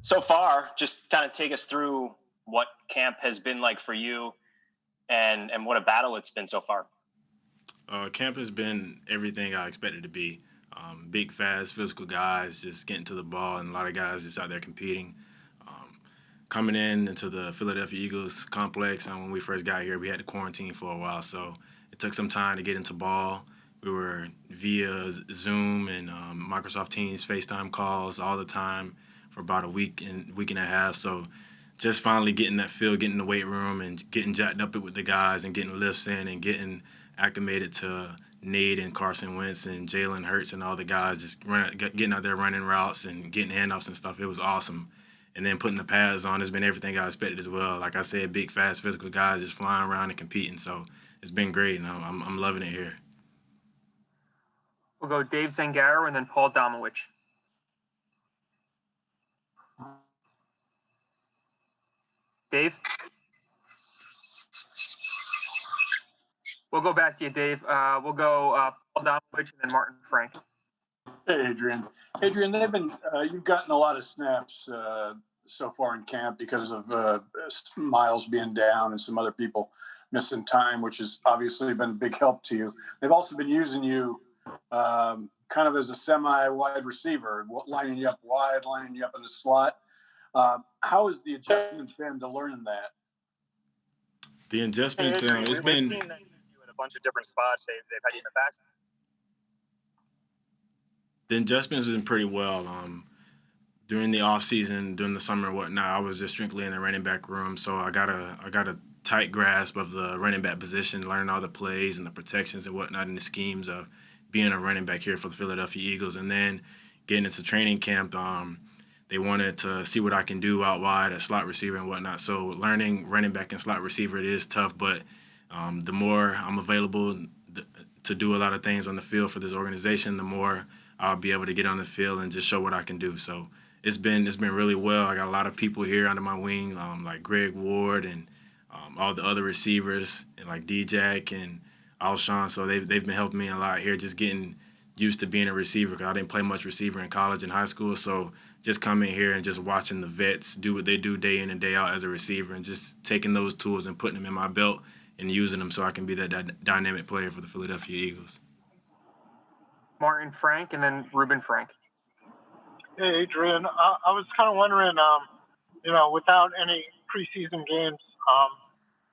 So far, just kind of take us through what camp has been like for you and what a battle it's been so far. Camp has been everything I expected it to be. Big, fast, physical guys just getting to the ball, and a lot of guys just out there competing. Um, Coming in into the Philadelphia Eagles complex, and when we first got here, we had to quarantine for a while, so it took some time to get into ball. We were via Zoom and Microsoft Teams, FaceTime calls all the time for about a week and a half. So just finally getting that feel, getting in the weight room and getting jacked up with the guys and getting lifts in and getting acclimated to Nate and Carson Wentz and Jalen Hurts and all the guys just getting out there running routes and getting handoffs and stuff. It was awesome. And then putting the pads on has been everything I expected as well. Like I said, big, fast, physical guys just flying around and competing. So it's been great, and I'm loving it here. We'll go Dave Zangaro and then Paul Domowich. Dave? We'll go back to you, Dave. We'll go Paul Domowich and then Martin Frank. Hey, Adrian. Adrian, you've gotten a lot of snaps so far in camp because of Miles being down and some other people missing time, which has obviously been a big help to you. They've also been using you kind of as a semi-wide receiver, lining you up wide, lining you up in the slot. How has the adjustment been to learning that? The adjustments, Hey, it's we've been. seen that you in a bunch of different spots. They've had you in the back. The adjustments have been pretty well. During the off season, during the summer and whatnot, I was just strictly in the running back room, so I got a tight grasp of the running back position, learning all the plays and the protections and whatnot, and the schemes of being a running back here for the Philadelphia Eagles. And then getting into training camp, they wanted to see what I can do out wide at slot receiver and whatnot. So learning running back and slot receiver, it is tough, but the more I'm available to do a lot of things on the field for this organization, the more I'll be able to get on the field and just show what I can do. So it's been really well. I got a lot of people here under my wing, like Greg Ward and all the other receivers, and like D-Jack and Alshon. So they've been helping me a lot here, just getting used to being a receiver, because I didn't play much receiver in college and high school. So just coming here and just watching the vets do what they do day in and day out as a receiver, and just taking those tools and putting them in my belt and using them so I can be that dynamic player for the Philadelphia Eagles. Martin Frank and then Ruben Frank. Hey, Adrian. I was kind of wondering, without any preseason games,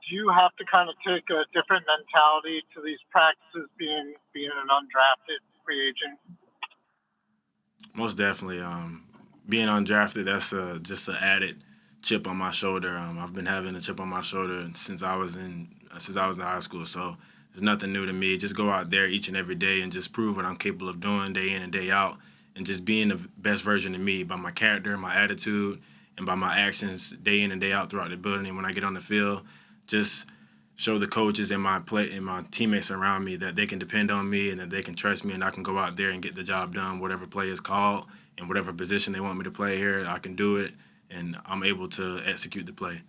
do you have to kind of take a different mentality to these practices being an undrafted free agent? Most definitely. Being undrafted, that's just an added chip on my shoulder. I've been having a chip on my shoulder since I was in high school, so it's nothing new to me. Just go out there each and every day and just prove what I'm capable of doing day in and day out, and just being the best version of me by my character, my attitude, and by my actions day in and day out throughout the building. And when I get on the field, just show the coaches and my teammates around me that they can depend on me and that they can trust me, and I can go out there and get the job done, whatever play is called and whatever position they want me to play here, I can do it, and I'm able to execute the play.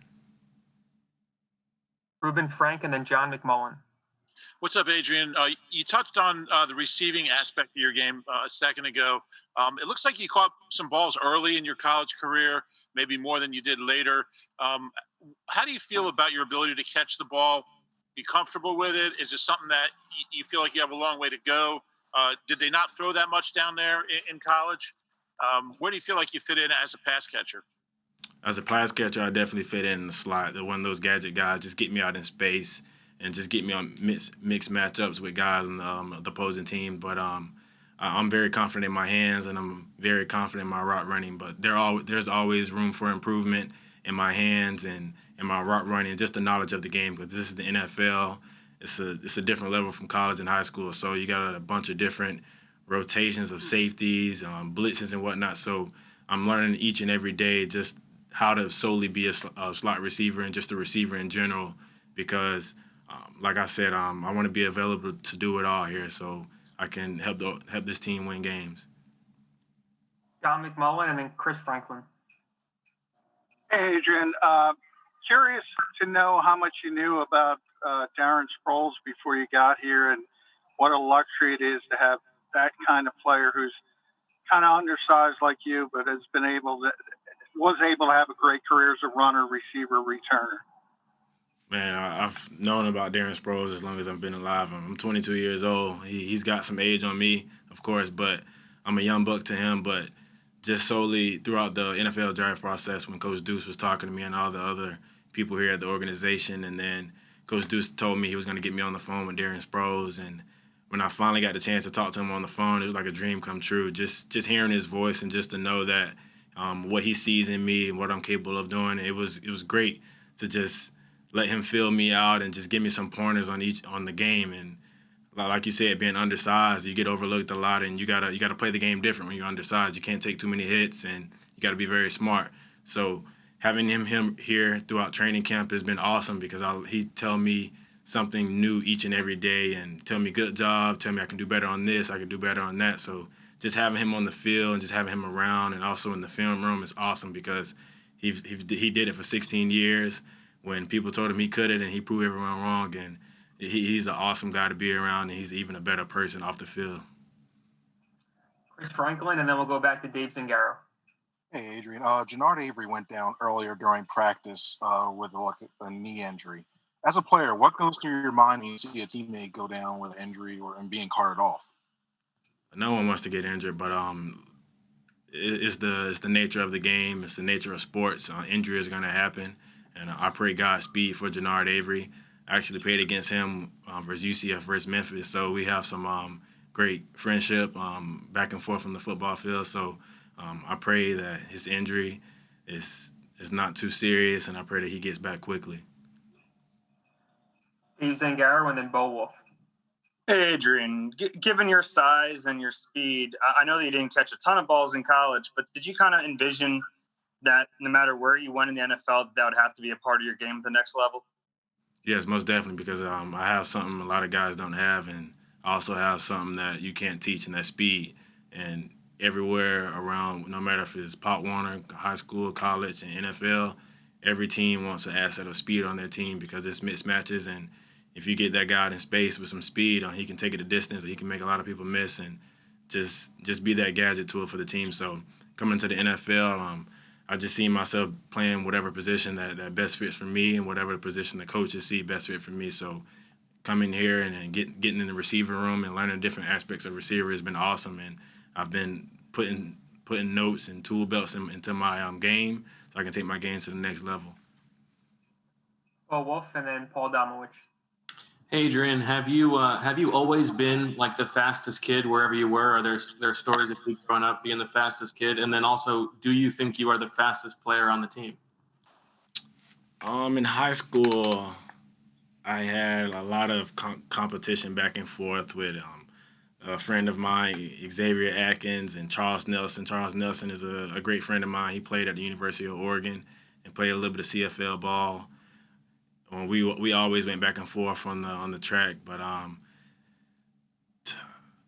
Ruben Frank and then John McMullen. What's up, Adrian? You touched on the receiving aspect of your game a second ago. It looks like you caught some balls early in your college career, maybe more than you did later. How do you feel about your ability to catch the ball? Be comfortable with it? Is it something that you feel like you have a long way to go? Did they not throw that much down there in college? Where do you feel like you fit in as a pass catcher? As a pass catcher, I definitely fit in the slot. They're one of those gadget guys, just get me out in space and just get me on mixed matchups with guys on the opposing team. But I'm very confident in my hands, and I'm very confident in my route running. But there's always room for improvement in my hands and in my route running, just the knowledge of the game, because this is the NFL. It's a different level from college and high school. So you got a bunch of different rotations of safeties, blitzes and whatnot. So I'm learning each and every day just how to solely be a slot receiver and just a receiver in general, because like I said, I want to be available to do it all here so I can help this team win games. John McMullen and then Chris Franklin. Hey, Adrian. Curious to know how much you knew about Darren Sproles before you got here, and what a luxury it is to have that kind of player who's kind of undersized like you, but has been able was able to have a great career as a runner, receiver, returner? Man, I've known about Darren Sproles as long as I've been alive. I'm 22 years old. He's got some age on me, of course, but I'm a young buck to him. But just solely throughout the NFL draft process, when Coach Deuce was talking to me and all the other people here at the organization, and then Coach Deuce told me he was going to get me on the phone with Darren Sproles, and when I finally got the chance to talk to him on the phone, it was like a dream come true. Just hearing his voice and just to know that what he sees in me and what I'm capable of doing, it was great to just let him fill me out and just give me some pointers on the game. And like you said, being undersized, you get overlooked a lot, and you gotta play the game different when you're undersized. You can't take too many hits, and you got to be very smart. So having him here throughout training camp has been awesome because he tell me something new each and every day and tell me good job, tell me I can do better on this, I can do better on that. So just having him on the field and just having him around and also in the film room is awesome because he did it for 16 years when people told him he couldn't, and he proved everyone wrong. And he's an awesome guy to be around, and he's even a better person off the field. Chris Franklin, and then we'll go back to Dave Zingaro. Hey, Adrian. Jannard Avery went down earlier during practice with a knee injury. As a player, what goes through your mind when you see a teammate go down with an injury and being carted off? No one wants to get injured, but it's the nature of the game. It's the nature of sports. Injury is going to happen, and I pray Godspeed for Jannard Avery. I actually played against him versus UCF versus Memphis, so we have some great friendship back and forth from the football field. So I pray that his injury is not too serious, and I pray that he gets back quickly. Dave Zangaro and then Bo Wolf. Hey, Adrian, given your size and your speed, I know that you didn't catch a ton of balls in college, but did you kind of envision that no matter where you went in the NFL, that would have to be a part of your game at the next level? Yes, most definitely, because I have something a lot of guys don't have, and I also have something that you can't teach, and that's speed. And everywhere around, no matter if it's Pop Warner, high school, college, and NFL, every team wants an asset of speed on their team because it's mismatches, and if you get that guy in space with some speed, he can take it a distance, he can make a lot of people miss, and just be that gadget tool for the team. So coming to the NFL, I just see myself playing whatever position that best fits for me and whatever position the coaches see best fit for me. So coming here and getting in the receiver room and learning different aspects of receiver has been awesome, and I've been putting notes and tool belts into my game so I can take my game to the next level. Bo Wolf and then Paul Domowich. Hey, Adrian, have you always been like the fastest kid wherever you were? Are there stories of you growing up being the fastest kid? And then also, do you think you are the fastest player on the team? In high school, I had a lot of competition back and forth with a friend of mine, Xavier Atkins, and Charles Nelson. Charles Nelson is a great friend of mine. He played at the University of Oregon and played a little bit of CFL ball. We always went back and forth on the track, but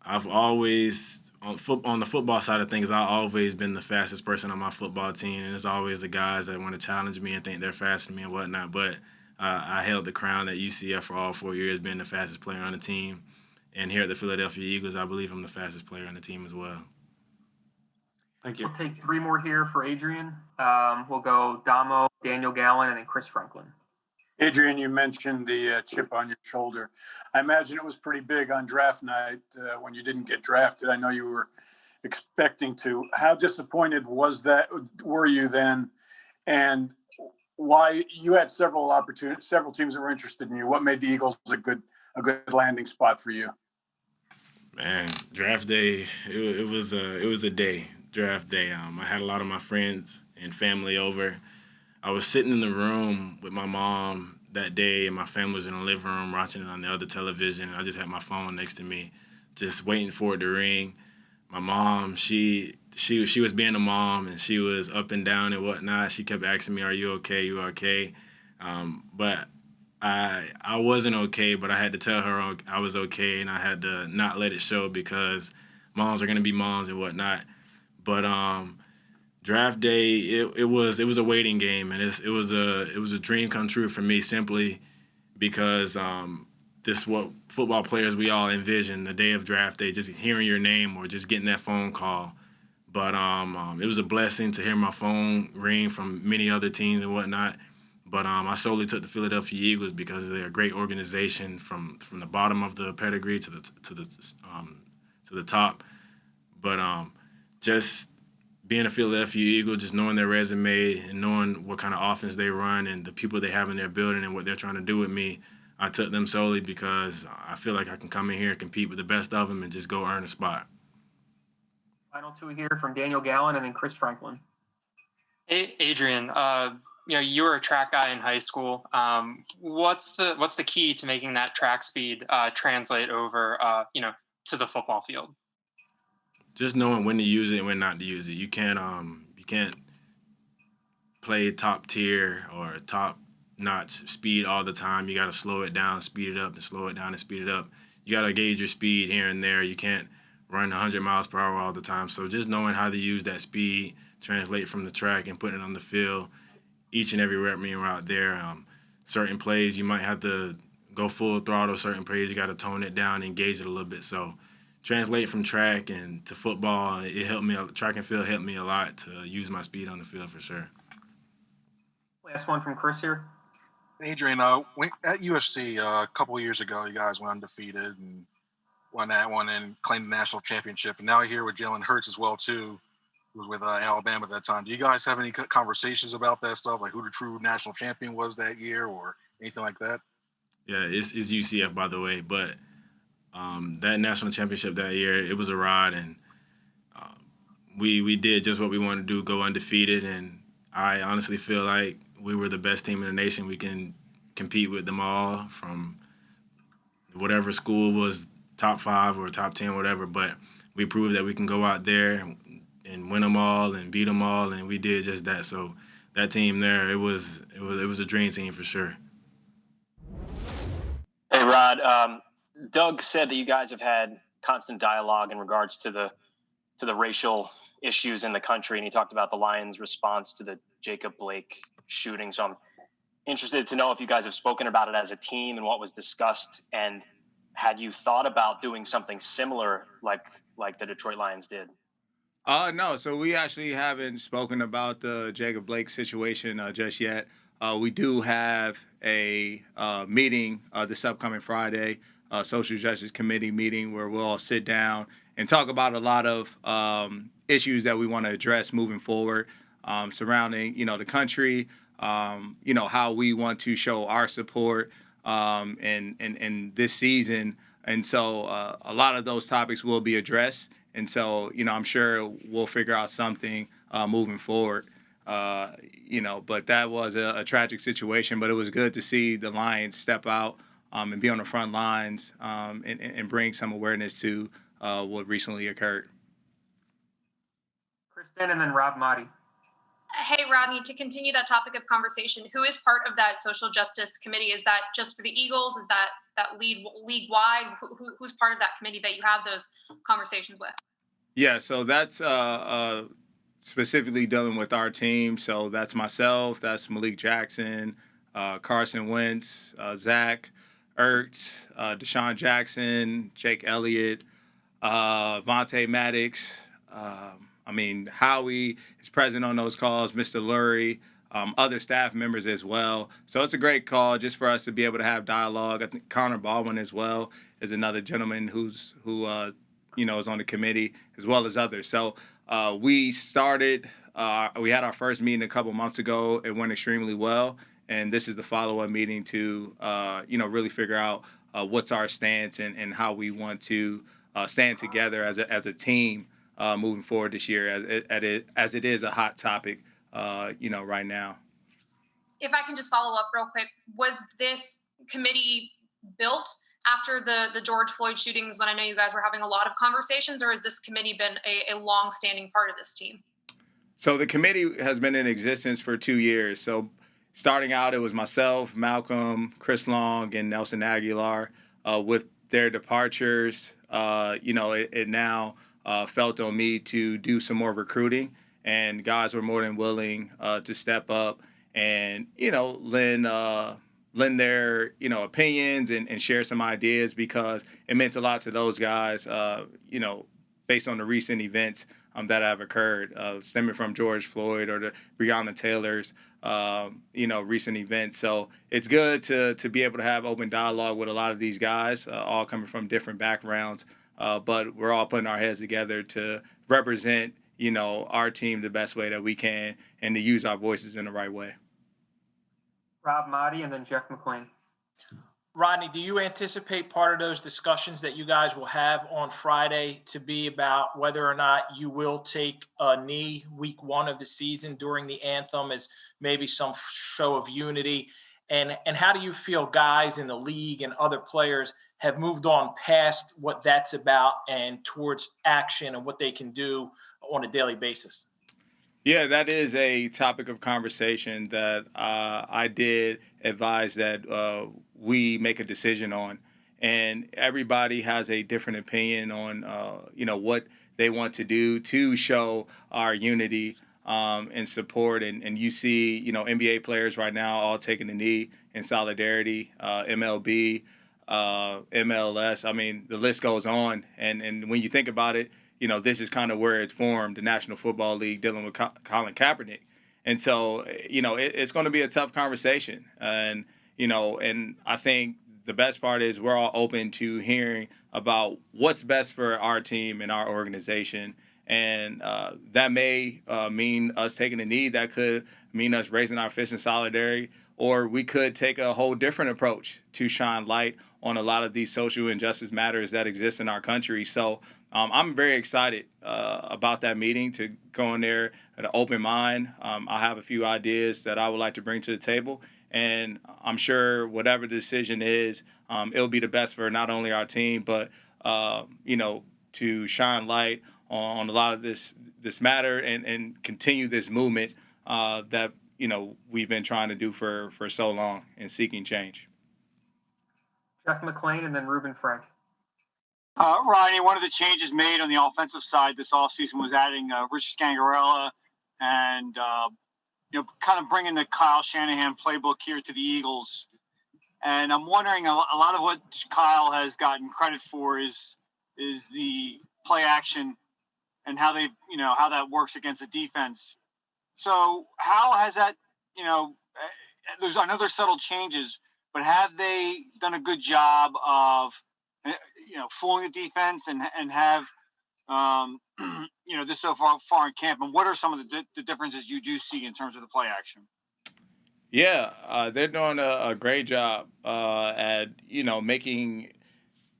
I've always on the football side of things, I've always been the fastest person on my football team, and it's always the guys that want to challenge me and think they're faster than me and whatnot. But I held the crown at UCF for all 4 years, being the fastest player on the team, and here at the Philadelphia Eagles, I believe I'm the fastest player on the team as well. Thank you. We'll take three more here for Adrian. We'll go Damo, Daniel Gallen, and then Chris Franklin. Adrian, you mentioned the chip on your shoulder. I imagine it was pretty big on draft night when you didn't get drafted. I know you were expecting to. How disappointed were you then? And why you had several opportunities, several teams that were interested in you. What made the Eagles a good landing spot for you? Man, draft day, it was a day, draft day. I had a lot of my friends and family over. I was sitting in the room with my mom that day, and my family was in the living room watching it on the other television. I just had my phone next to me, just waiting for it to ring. My mom, she was being a mom, and she was up and down and whatnot. She kept asking me, "Are you okay? You okay?" But I wasn't okay, but I had to tell her I was okay, and I had to not let it show because moms are gonna be moms and whatnot. But draft day, it was a waiting game, and it was a dream come true for me simply because this is what football players we all envision the day of draft day, just hearing your name or just getting that phone call. But it was a blessing to hear my phone ring from many other teams and whatnot. But I solely took the Philadelphia Eagles because they're a great organization from the bottom of the pedigree to the top. But just being a Philadelphia Eagle, just knowing their resume and knowing what kind of offense they run and the people they have in their building and what they're trying to do with me, I took them solely because I feel like I can come in here and compete with the best of them and just go earn a spot. Final two here from Daniel Gallen and then Chris Franklin. Hey, Adrian, you were a track guy in high school. What's the key to making that track speed translate over, to the football field? Just knowing when to use it and when not to use it. You can't play top tier or top notch speed all the time. You got to slow it down, speed it up, and slow it down and speed it up. You got to gauge your speed here and there. You can't run 100 miles per hour all the time. So just knowing how to use that speed, translate from the track and put it on the field each and every rep when you're out there. Certain plays you might have to go full throttle. Certain plays you got to tone it down and gauge it a little bit. So translate from track and to football, it helped me. Track and field helped me a lot to use my speed on the field for sure. Last one from Chris here. Adrian, at UFC a couple of years ago, you guys went undefeated and won that one and claimed the national championship. And now here with Jalen Hurts as well too, who was with Alabama at that time. Do you guys have any conversations about that stuff, like who the true national champion was that year or anything like that? Yeah, it's UCF, by the way, but that national championship that year, it was a ride, and we did just what we wanted to do, go undefeated, and I honestly feel like we were the best team in the nation. We can compete with them all from whatever school was top 5 or top 10, whatever, but we proved that we can go out there and win them all and beat them all, and we did just that. So that team there, it was a dream team for sure. Hey, Rod, Doug said that you guys have had constant dialogue in regards to the racial issues in the country, and he talked about the Lions' response to the Jacob Blake shooting. So I'm interested to know if you guys have spoken about it as a team and what was discussed, and had you thought about doing something similar like the Detroit Lions did? No, so we actually haven't spoken about the Jacob Blake situation just yet. We do have a meeting this upcoming Friday, a Social Justice Committee meeting where we'll all sit down and talk about a lot of issues that we want to address moving forward surrounding, the country, how we want to show our support in this season. And so a lot of those topics will be addressed. And so, I'm sure we'll figure out something moving forward. But that was a tragic situation, but it was good to see the Lions step out and be on the front lines and bring some awareness to what recently occurred. Kristen and then Rob Motti. Hey, Rodney, to continue that topic of conversation, who is part of that social justice committee? Is that just for the Eagles? Is that league-wide? Who's part of that committee that you have those conversations with? Yeah, so that's specifically dealing with our team. So that's myself, that's Malik Jackson, Carson Wentz, Zach Ertz, Deshaun Jackson, Jake Elliott, Vontae Maddox. Howie is present on those calls, Mr. Lurie, other staff members as well. So it's a great call just for us to be able to have dialogue. I think Connor Baldwin as well is another gentleman who is on the committee, as well as others. So we started, we had our first meeting a couple months ago. It went extremely well. And this is the follow-up meeting to, really figure out what's our stance and how we want to stand together as a team moving forward this year, as it is a hot topic, right now. If I can just follow up real quick, was this committee built after the George Floyd shootings, when I know you guys were having a lot of conversations, or has this committee been a long-standing part of this team? So the committee has been in existence for 2 years. So starting out, it was myself, Malcolm, Chris Long, and Nelson Aguilar. With their departures, it now felt on me to do some more recruiting, and guys were more than willing to step up and, lend their, opinions and share some ideas, because it meant a lot to those guys, based on the recent events that have occurred, stemming from George Floyd or the Breonna Taylor's, recent events. So it's good to be able to have open dialogue with a lot of these guys, all coming from different backgrounds, but we're all putting our heads together to represent, our team the best way that we can and to use our voices in the right way. Rob Motti and then Jeff McLean. Rodney, do you anticipate part of those discussions that you guys will have on Friday to be about whether or not you will take a knee week 1 of the season during the anthem as maybe some show of unity? And how do you feel guys in the league and other players have moved on past what that's about and towards action and what they can do on a daily basis? Yeah, that is a topic of conversation that I did advise that we make a decision on. And everybody has a different opinion on, what they want to do to show our unity and support. And you see, NBA players right now all taking the knee in solidarity, MLB, MLS. I mean, the list goes on. And when you think about it, this is kind of where it formed, the National Football League dealing with Colin Kaepernick. And so, it's going to be a tough conversation. And I think the best part is we're all open to hearing about what's best for our team and our organization. And that may mean us taking a knee. That could mean us raising our fists in solidarity. Or we could take a whole different approach to shine light on a lot of these social injustice matters that exist in our country. So I'm very excited about that meeting, to go in there with an open mind. I have a few ideas that I would like to bring to the table. And I'm sure whatever the decision is, it'll be the best for not only our team, but, to shine light on a lot of this matter and continue this movement that, we've been trying to do for so long and seeking change. Jeff McLean and then Reuben Frank. Rodney, one of the changes made on the offensive side this offseason was adding Rich Scangarella and, kind of bringing the Kyle Shanahan playbook here to the Eagles. And I'm wondering, a lot of what Kyle has gotten credit for is the play action and how how that works against the defense. So how has that, I know there's subtle changes, but have they done a good job of, fooling the defense and have, this so far in camp? And what are some of the differences you do see in terms of the play action? Yeah, they're doing a great job at, making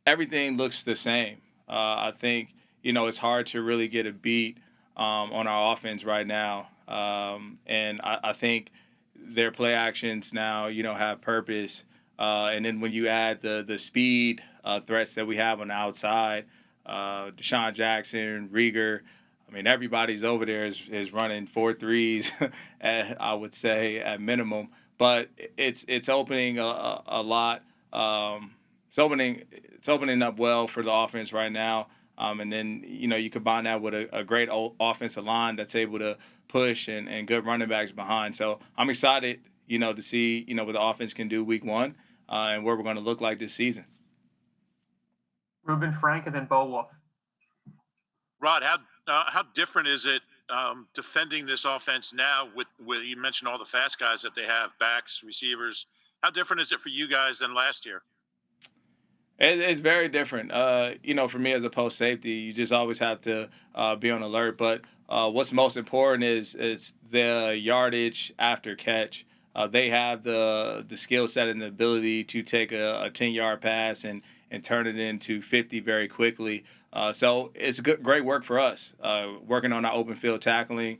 everything looks the same. I think, it's hard to really get a beat on our offense right now. And I think their play actions now, have purpose. And then when you add the speed threats that we have on the outside, Deshaun Jackson, Rieger, I mean, everybody's over there is running 4.3s, I would say, at minimum. But it's opening a lot. It's opening up well for the offense right now. And then, you combine that with a great offensive line that's able to push and good running backs behind. So I'm excited, to see, what the offense can do week 1 and where we're going to look like this season. Reuben Frank and then Bo Wolf. Rod, how different is it defending this offense now with you mentioned all the fast guys that they have, backs, receivers? How different is it for you guys than last year? It's very different. For me as a post safety, you just always have to be on alert. But what's most important is the yardage after catch. They have the skill set and the ability to take a 10-yard pass and turn it into 50 very quickly. So it's great work for us, working on our open field tackling,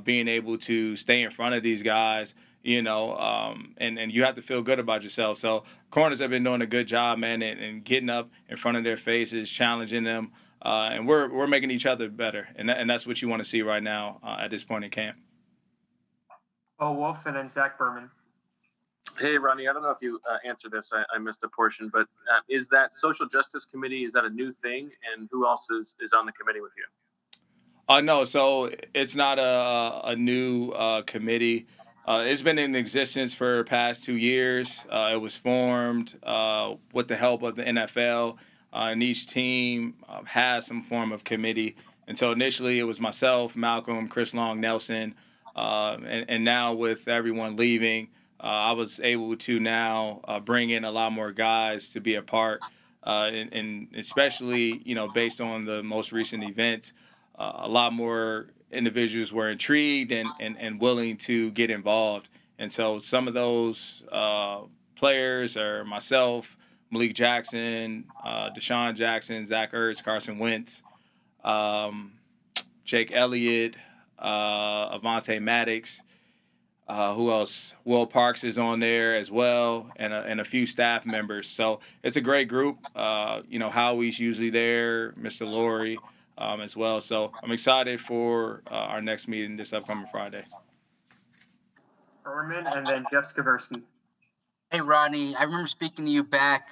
being able to stay in front of these guys, and you have to feel good about yourself. So corners have been doing a good job, man, and getting up in front of their faces, challenging them, and we're making each other better, and that's what you want to see right now at this point in camp. Bo Wolf and then Zach Berman. Hey, Rodney, I don't know if you answered this. I missed a portion, but is that social justice committee, is that a new thing? And who else is on the committee with you? No, so it's not a new committee. It's been in existence for the past 2 years. It was formed with the help of the NFL and each team has some form of committee. And so initially it was myself, Malcolm, Chris Long, Nelson, and now with everyone leaving, I was able to now bring in a lot more guys to be a part, and especially, based on the most recent events, a lot more individuals were intrigued and willing to get involved. And so some of those players are myself, Malik Jackson, Deshaun Jackson, Zach Ertz, Carson Wentz, Jake Elliott, Avonte Maddox. Who else? Will Parks is on there as well, and a few staff members. So it's a great group. Howie's usually there, Mr. Laurie as well. So I'm excited for our next meeting this upcoming Friday. Furman and then Jeff Skaversky. Hey, Rodney, I remember speaking to you back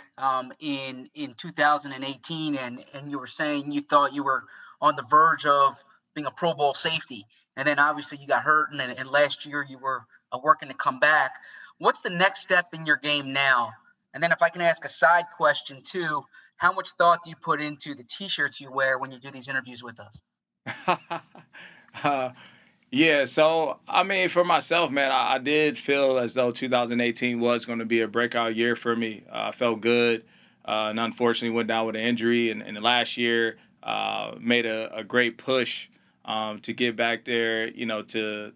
in 2018, and you were saying you thought you were on the verge of being a Pro Bowl safety. And then obviously you got hurt, and last year you were working to come back. What's the next step in your game now? And then if I can ask a side question too, how much thought do you put into the T-shirts you wear when you do these interviews with us? Yeah, so, I mean, for myself, man, I did feel as though 2018 was going to be a breakout year for me. I felt good, and unfortunately went down with an injury. And the last year made a great push to get back there, to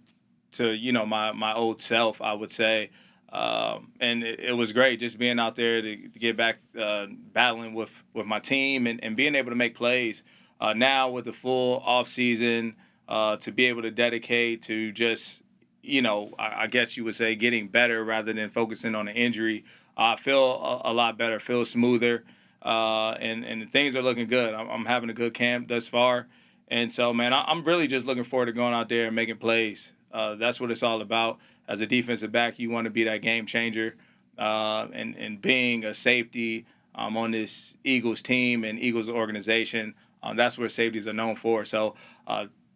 my old self, I would say. And it was great just being out there to get back battling with my team and being able to make plays. Now with the full off season, to be able to dedicate to just, I guess you would say getting better rather than focusing on an injury. I feel a lot better, feel smoother, and things are looking good. I'm having a good camp thus far. And so, man, I'm really just looking forward to going out there and making plays. That's what it's all about. As a defensive back, you want to be that game changer. And being a safety on this Eagles team and Eagles organization, that's what safeties are known for. So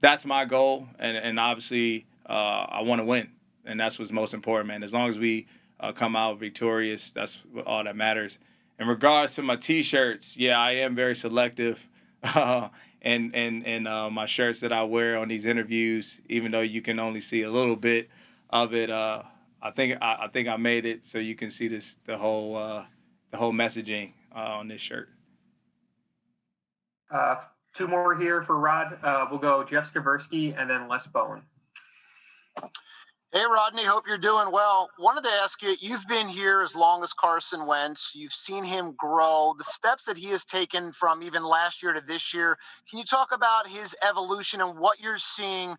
that's my goal, and obviously I want to win, and that's what's most important, man. As long as we come out victorious, that's all that matters. In regards to my T-shirts, yeah, I am very selective, and my shirts that I wear on these interviews, even though you can only see a little bit of it, I think I made it so you can see the whole messaging on this shirt. Two more here for Rod. We'll go Jeff Skaversky and then Les Bowen. Hey, Rodney, hope you're doing well. Wanted to ask you, you've been here as long as Carson Wentz. You've seen him grow, the steps that he has taken from even last year to this year. Can you talk about his evolution and what you're seeing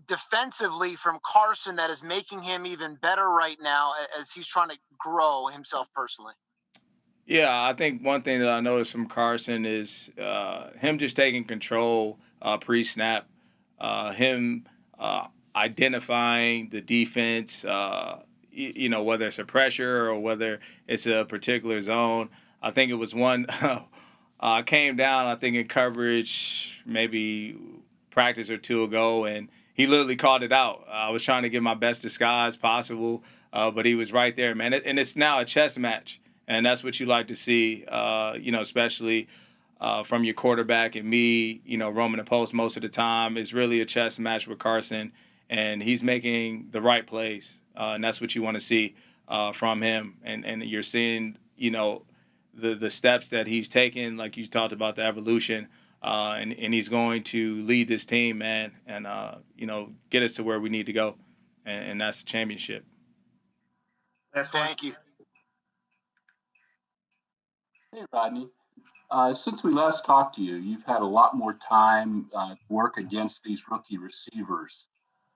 defensively from Carson that is making him even better right now as he's trying to grow himself personally? Yeah, I think one thing that I noticed from Carson is him just taking control pre-snap, him identifying the defense, whether it's a pressure or whether it's a particular zone. I think it was one came down, I think, in coverage maybe practice or two ago, and he literally called it out. I was trying to give my best disguise possible, but he was right there, man. And it's now a chess match. And that's what you like to see, especially from your quarterback and me, roaming the post most of the time. It's really a chess match with Carson, and he's making the right plays. And that's what you want to see from him. And you're seeing, the steps that he's taken, like you talked about, the evolution, and he's going to lead this team, man, and, get us to where we need to go. And that's the championship. Thank you. Hey, Rodney. Since we last talked to you, you've had a lot more time to work against these rookie receivers.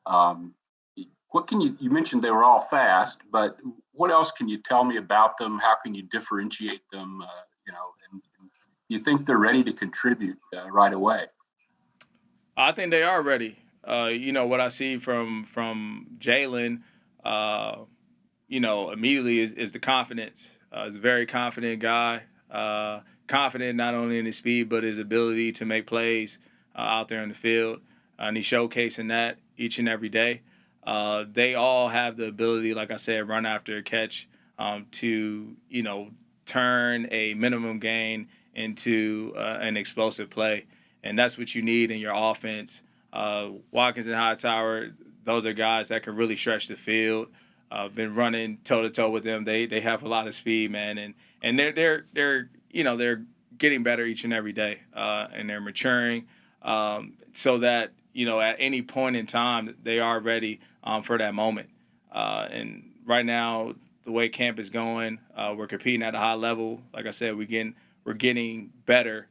What can you mentioned they were all fast, but what else can you tell me about them? How can you differentiate them? And you think they're ready to contribute right away? I think they are ready. What I see from Jalen, immediately is the confidence. He's a very confident guy. Confident not only in his speed, but his ability to make plays out there in the field. And he's showcasing that each and every day. They all have the ability, like I said, run after a catch, to, turn a minimum gain into an explosive play. And that's what you need in your offense. Watkins and Hightower, those are guys that can really stretch the field. Been running toe-to-toe with them. They have a lot of speed, man. And they're getting better each and every day. And they're maturing so that, at any point in time, they are ready for that moment. And right now, the way camp is going, we're competing at a high level. Like I said, we're getting better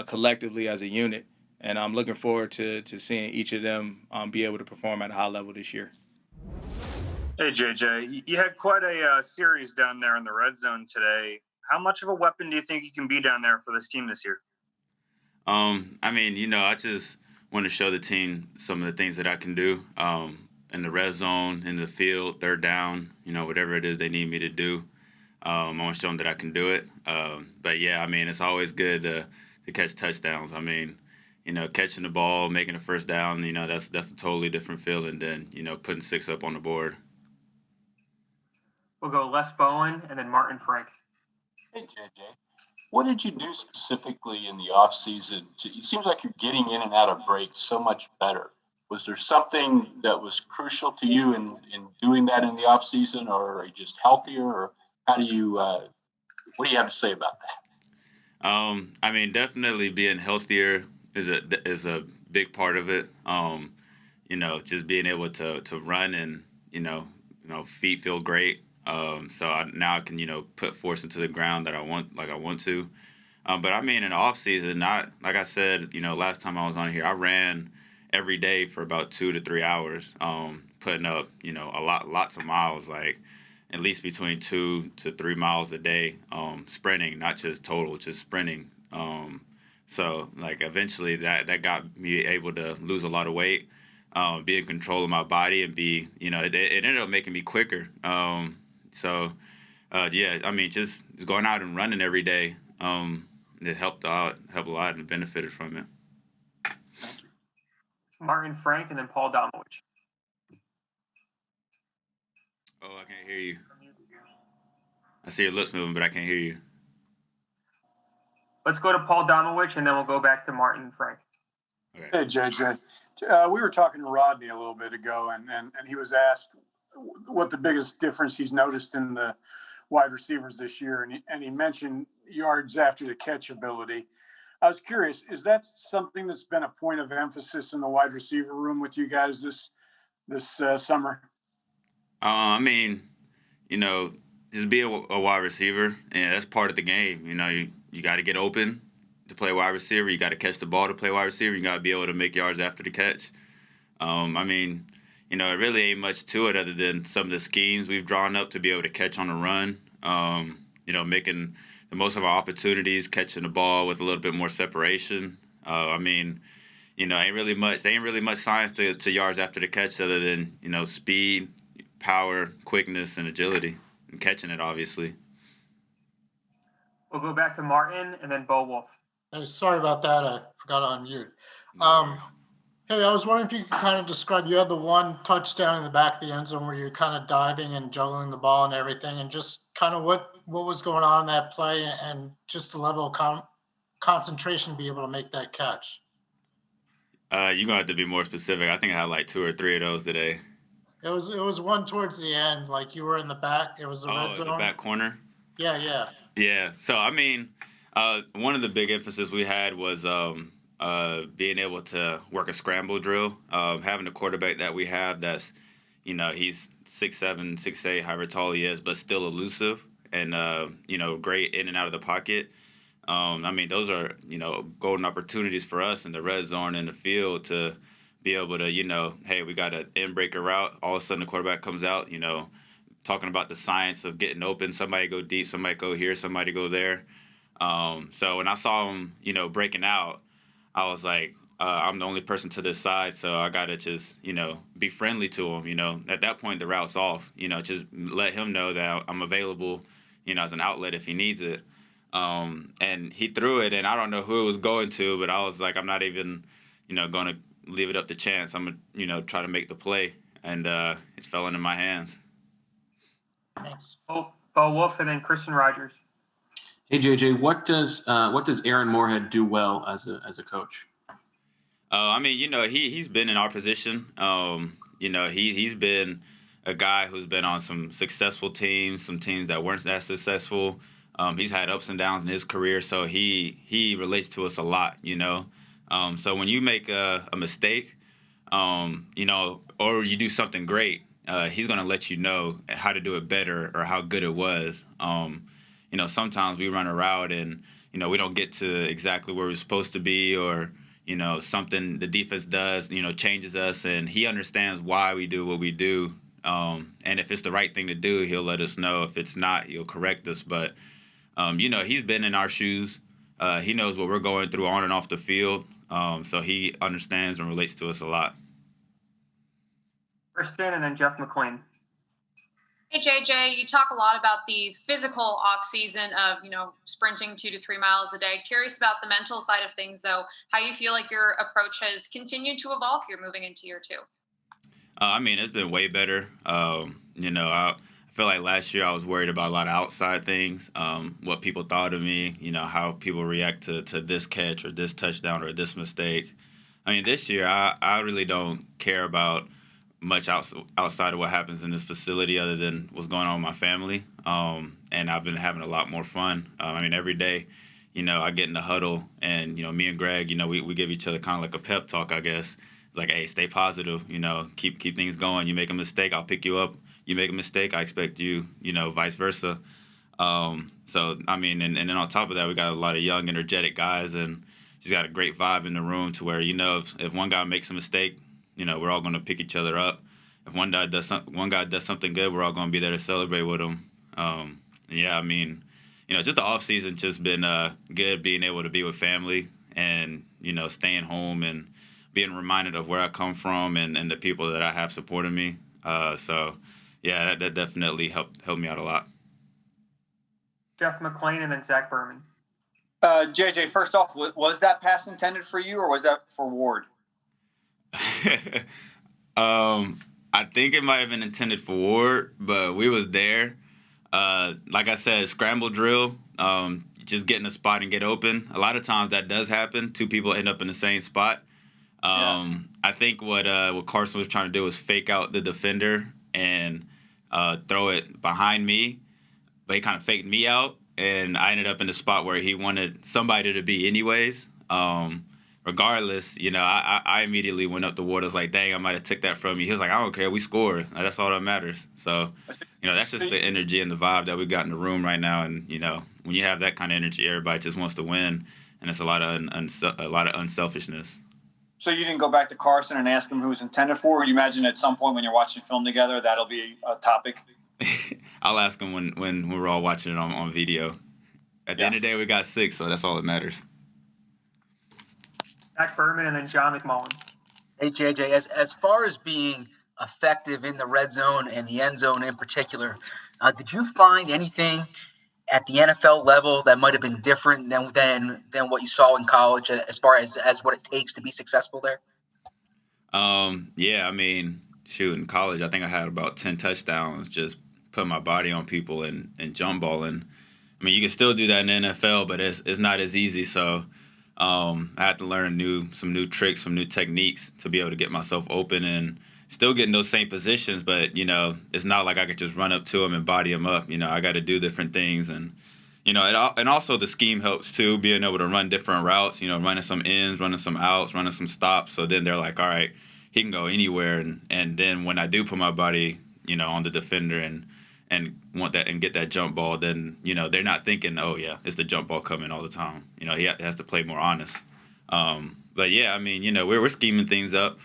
collectively as a unit. And I'm looking forward to seeing each of them be able to perform at a high level this year. Hey, JJ, you had quite a series down there in the red zone today. How much of a weapon do you think you can be down there for this team this year? I just want to show the team some of the things that I can do in the red zone, in the field, third down, whatever it is they need me to do. I want to show them that I can do it. But, yeah, it's always good to catch touchdowns. Catching the ball, making a first down, that's a totally different feeling than, putting 6 up on the board. We'll go Les Bowen and then Martin Frank. Hey, JJ. What did you do specifically in the offseason? It seems like you're getting in and out of breaks so much better. Was there something that was crucial to you in doing that in the offseason, or are you just healthier, or how do you what do you have to say about that? Definitely being healthier is a big part of it. Just being able to run and, feet feel great. Now I can, put force into the ground that I want to. But in the off season, like I said, last time I was on here, I ran every day for about 2 to 3 hours, putting up, lots of miles, like at least between 2 to 3 miles a day, sprinting, not just total, just sprinting. Eventually that got me able to lose a lot of weight, be in control of my body and be, it ended up making me quicker. Just going out and running every day, it helped a lot and benefited from it. Martin Frank and then Paul Domowitch. Oh, I can't hear you. I see your lips moving, but I can't hear you. Let's go to Paul Domowitch and then we'll go back to Martin Frank. Okay. Hey, JJ. We were talking to Rodney a little bit ago, and he was asked what the biggest difference he's noticed in the wide receivers this year, and he mentioned yards after the catch ability. I was curious, is that something that's been a point of emphasis in the wide receiver room with you guys this summer? Just be a wide receiver, and that's part of the game. You got to get open to play wide receiver. You got to catch the ball to play wide receiver. You got to be able to make yards after the catch. It really ain't much to it other than some of the schemes we've drawn up to be able to catch on the run. Making the most of our opportunities, catching the ball with a little bit more separation. Ain't really much science to yards after the catch other than, speed, power, quickness, and agility, and catching it, obviously. We'll go back to Martin and then Bo Wolf. Hey, sorry about that. I forgot to unmute. Hey, I was wondering if you could kind of describe, you had the one touchdown in the back of the end zone where you're kind of diving and juggling the ball and everything, and just kind of what was going on in that play and just the level of concentration to be able to make that catch. You're going to have to be more specific. I think I had like 2 or 3 of those today. It was one towards the end, like you were in the back. It was the red zone. The back corner? Yeah. Yeah. So, one of the big emphasis we had was being able to work a scramble drill, having a quarterback that we have that's, he's 6'7", 6'8", however tall he is, but still elusive and, great in and out of the pocket. Those are, golden opportunities for us in the red zone in the field to be able to, hey, we got an end breaker route. All of a sudden the quarterback comes out, talking about the science of getting open. Somebody go deep, somebody go here, somebody go there. So when I saw him, breaking out, I was like, I'm the only person to this side, so I got to just, be friendly to him, At that point, the route's off, just let him know that I'm available, as an outlet if he needs it. And he threw it, and I don't know who it was going to, but I was like, I'm not even, going to leave it up to chance. I'm going to, try to make the play, and it fell into my hands. Thanks. Bo Wolf and then Christian Rogers. Hey JJ, what does Aaron Moorhead do well as a coach? I mean, he's been in our position. He's been a guy who's been on some successful teams, some teams that weren't that successful. He's had ups and downs in his career, so he relates to us a lot. So when you make a mistake, or you do something great, he's gonna let you know how to do it better or how good it was. Sometimes we run a route and we don't get to exactly where we're supposed to be, or something the defense does, changes us, and he understands why we do what we do. And if it's the right thing to do, he'll let us know. If it's not, he'll correct us. But, he's been in our shoes. He knows what we're going through on and off the field. So he understands and relates to us a lot. Kristen and then Jeff McLean. Hey, JJ, you talk a lot about the physical off season of, sprinting 2 to 3 miles a day. Curious about the mental side of things, though, how you feel like your approach has continued to evolve here moving into year 2. It's been way better. I feel like last year I was worried about a lot of outside things, what people thought of me, how people react to this catch or this touchdown or this mistake. This year I really don't care about much outside of what happens in this facility other than what's going on with my family. And I've been having a lot more fun. Every day, I get in the huddle and, me and Greg, we give each other kind of like a pep talk, I guess. Like, hey, stay positive, keep things going. You make a mistake, I'll pick you up. You make a mistake, I expect you, vice versa. And then on top of that, we got a lot of young, energetic guys, and she's got a great vibe in the room to where, if one guy makes a mistake, we're all going to pick each other up. If one guy does something good, we're all going to be there to celebrate with him. Just the off season just been good, being able to be with family and staying home and being reminded of where I come from and the people that I have supporting me. That definitely helped me out a lot. Jeff McLean and then Zach Berman. JJ, first off, was that pass intended for you or was that for Ward? I think it might have been intended for Ward, but we was there. Like I said, scramble drill, just get in a spot and get open. A lot of times that does happen. 2 people end up in the same spot. I think what Carson was trying to do was fake out the defender and throw it behind me, but he kind of faked me out, and I ended up in the spot where he wanted somebody to be anyways. Regardless, I immediately went up to Ward. I was like, dang, I might have took that from you. He was like, I don't care. We scored. That's all that matters. So, that's just the energy and the vibe that we got in the room right now. And, when you have that kind of energy, everybody just wants to win. And it's a lot of unselfishness. So you didn't go back to Carson and ask him who was intended for? Or you imagine at some point when you're watching film together, that'll be a topic? I'll ask him when we're all watching it on video. At the end of the day, we got 6, so that's all that matters. Zach Berman and then John McMullen. Hey, JJ, as far as being effective in the red zone and the end zone in particular, did you find anything at the NFL level that might have been different than what you saw in college as far as what it takes to be successful there? In college, I think I had about 10 touchdowns, just putting my body on people and jump balling. You can still do that in the NFL, but it's not as easy. So I had to learn some new tricks, some new techniques to be able to get myself open and still get in those same positions. But, it's not like I could just run up to them and body them up. I got to do different things. And, and also the scheme helps too, being able to run different routes, running some ins, running some outs, running some stops. So then they're like, all right, he can go anywhere. And then when I do put my body, on the defender and want that and get that jump ball, then, they're not thinking, oh, yeah, it's the jump ball coming all the time. He has to play more honest. We're scheming things up.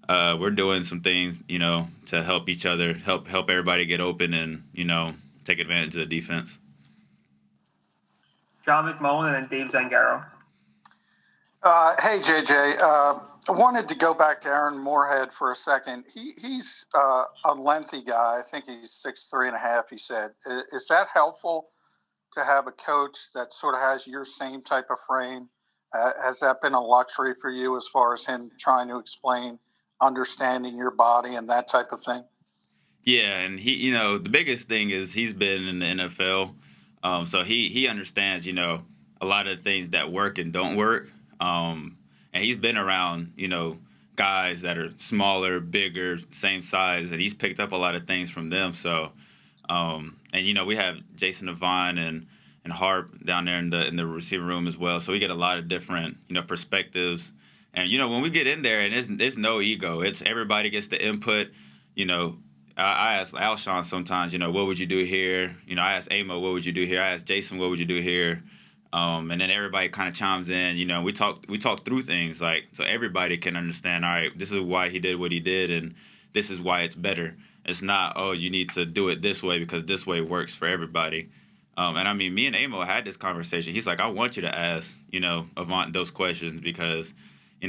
We're doing some things, to help each other, help everybody get open and, take advantage of the defense. John McMullen and Dave Zangaro. Hey, JJ. I wanted to go back to Aaron Moorhead for a second. He's a lengthy guy. I think he's 6'3.5", he said. Is that helpful to have a coach that sort of has your same type of frame? Has that been a luxury for you as far as him trying to explain understanding your body and that type of thing? Yeah, and he, the biggest thing is he's been in the NFL. So he understands, a lot of the things that work and don't work. And he's been around, guys that are smaller, bigger, same size, and he's picked up a lot of things from them. So, and we have Jason Devine and Harp down there in the receiver room as well. So we get a lot of different, perspectives. And, when we get in there, and there's no ego. It's everybody gets the input. I ask Alshon sometimes, what would you do here? I ask Amo, what would you do here? I ask Jason, what would you do here? And then everybody kind of chimes in. We talk through things so everybody can understand. All right, this is why he did what he did, and this is why it's better. It's not, oh, you need to do it this way because this way works for everybody. And I mean, me and Amo had this conversation. He's like, I want you to ask, Avant those questions because,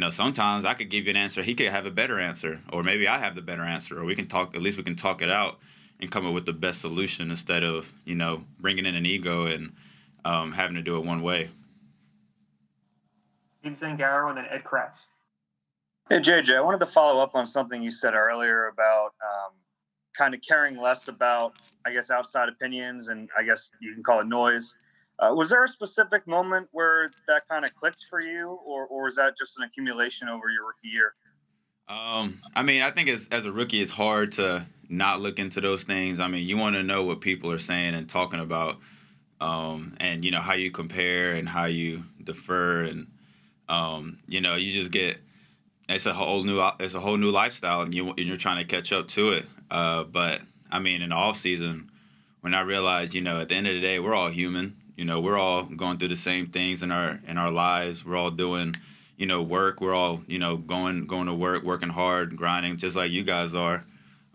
sometimes I could give you an answer. He could have a better answer, or maybe I have the better answer, or we can talk. At least we can talk it out and come up with the best solution instead of, bringing in an ego and having to do it one way. Steve Zangaro and then Ed Kratz. Hey, JJ, I wanted to follow up on something you said earlier about kind of caring less about, I guess, outside opinions, and I guess you can call it noise. Was there a specific moment where that kind of clicked for you, or was that just an accumulation over your rookie year? I mean, I think as a rookie, it's hard to not look into those things. I mean, you want to know what people are saying and talking about, and how you compare and how you defer, and you just get it's a whole new lifestyle, and you're trying to catch up to it. But I mean, in the off season, when I realized, at the end of the day, we're all human. We're all going through the same things in our lives. We're all doing, work. We're all, going to work, working hard, grinding, just like you guys are.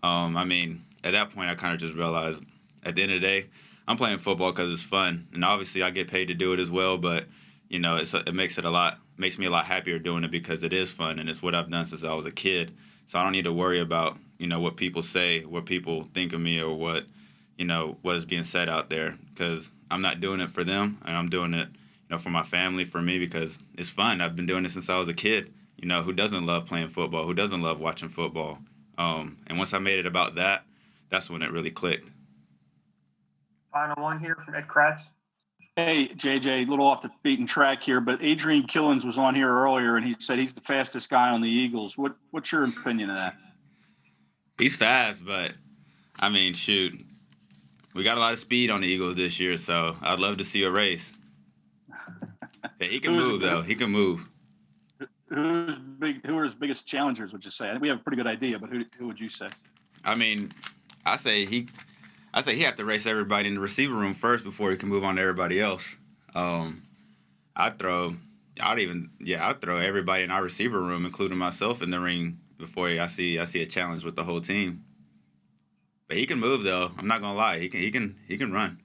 I mean, at that point, I kind of just realized, at the end of the day, I'm playing football because it's fun, and obviously, I get paid to do it as well. But it makes me a lot happier doing it because it is fun, and it's what I've done since I was a kid. So I don't need to worry about what people say, what people think of me, or what is being said out there, because I'm not doing it for them, and I'm doing it, for my family, for me, because it's fun. I've been doing it since I was a kid. Who doesn't love playing football? Who doesn't love watching football? And once I made it about that, that's when it really clicked. Final one here from Ed Kratz. Hey, JJ, a little off the beaten track here, but Adrian Killins was on here earlier, and he said he's the fastest guy on the Eagles. What's your opinion of that? He's fast, but, I mean, shoot. We got a lot of speed on the Eagles this year, so I'd love to see a race. Yeah, he can move, though. He can move. Who are his biggest challengers, would you say? I think we have a pretty good idea, but who would you say? I mean, I say he have to race everybody in the receiver room first before he can move on to everybody else. I'd throw everybody in our receiver room, including myself, in the ring before I see a challenge with the whole team. But he can move, though. I'm not gonna lie. He can run.